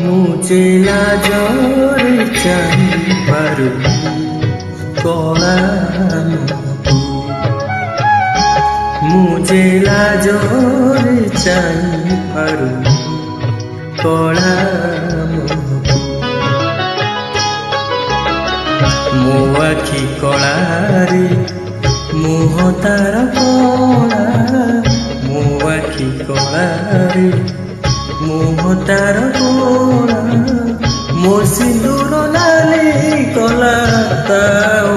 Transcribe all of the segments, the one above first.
मुझे लाजर चाहबारू कला मुझे लाजर चाहबारू कला मो आखि कलारे मुह तार कला मो आखि कलारे मुह तार कला मो सिंदूर लाली कला ताऊ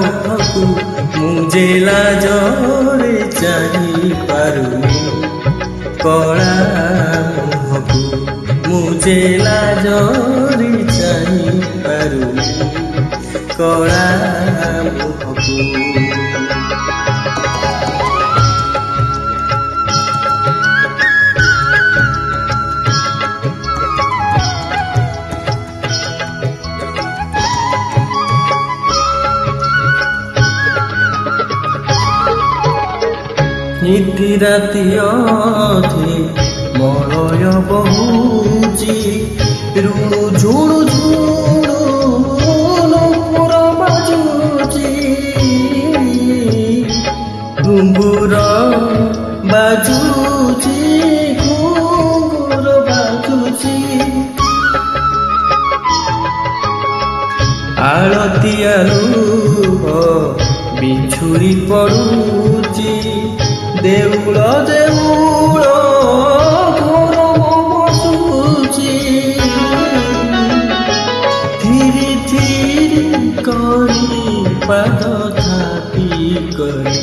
मुझे लाजरे चाही पारुनी कला मुहकू मुझे लाजरे चाही पारुनी कला मुहकू निधि राति अधे मलय बहुची रुणु झुणु झुणु नूपुर बाजुची घुंगुर बाजुची घुंगुर बाजुची आलती आलुह बिछुरी पड़ुची देउल देउल घर बसुची धीरे धीरे करी पाद थापी करी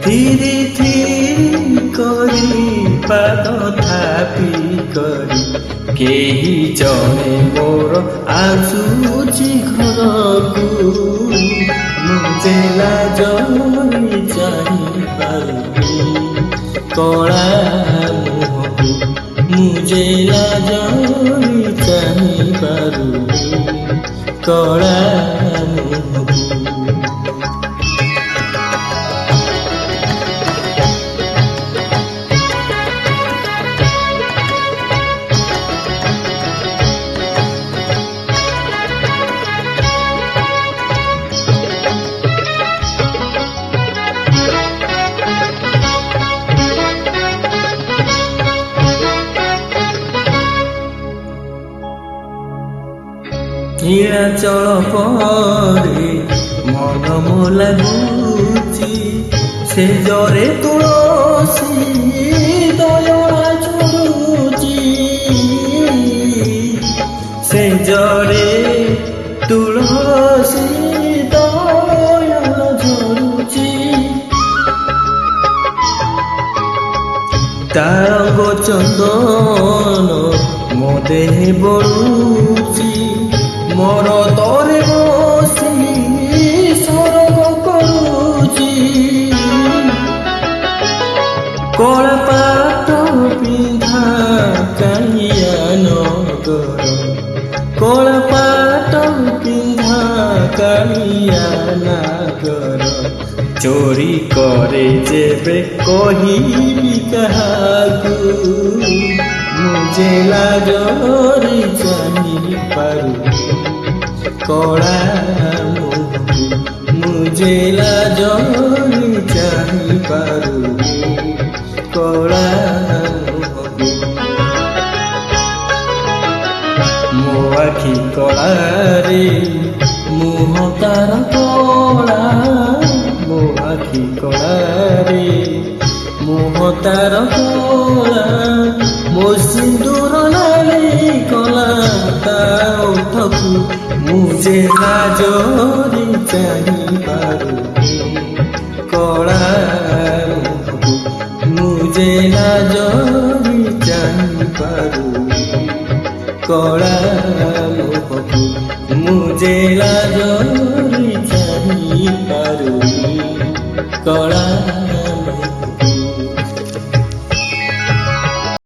धीरे धीरे करी पाद थापी करी केही जने मोर आसुची घरकू मुझे लाजरे चाही पारुनी कला मुहकू मुझे लाजरे चाही पारुनी कला मुहकू नीलाचल परे मन मो लगुची से जरे तुलसी दया झुरुची से जरे तुलसी दया झुरुची तारंग चंदन मो देह बड़ुची मोर तोरे बसी सरग करुची कलापात पिंधा कालिया नगर कलापात पिंधा कालिया नगर चोरी करे जेबे कहिबी काहाकू मुझे लाजरे चाही पारुनी कला मुहकू मुझे लाजरे चाही पारुनी कला मुहकू मो आखि कलारे मुह तार कला मो आखि ଆଖି କଳାରେ ମୁହ ତାର କଳା ମୋ ସିନ୍ଦୁର ନାଲି କଲା ତା ଓଠକୁ ମୁଁ ଯେ ଲାଜରେ ଚାହିଁ ପାରୁନି କଳା ମୁହଁକୁ ମୁଁ ଯେ ଲାଜରେ ଚାହିଁ ପାରୁନି କଳା ମୁହଁକୁ ମୁଁ ଯେ ଲାଜରେ ଚାହିଁ ପାରୁନି କଳା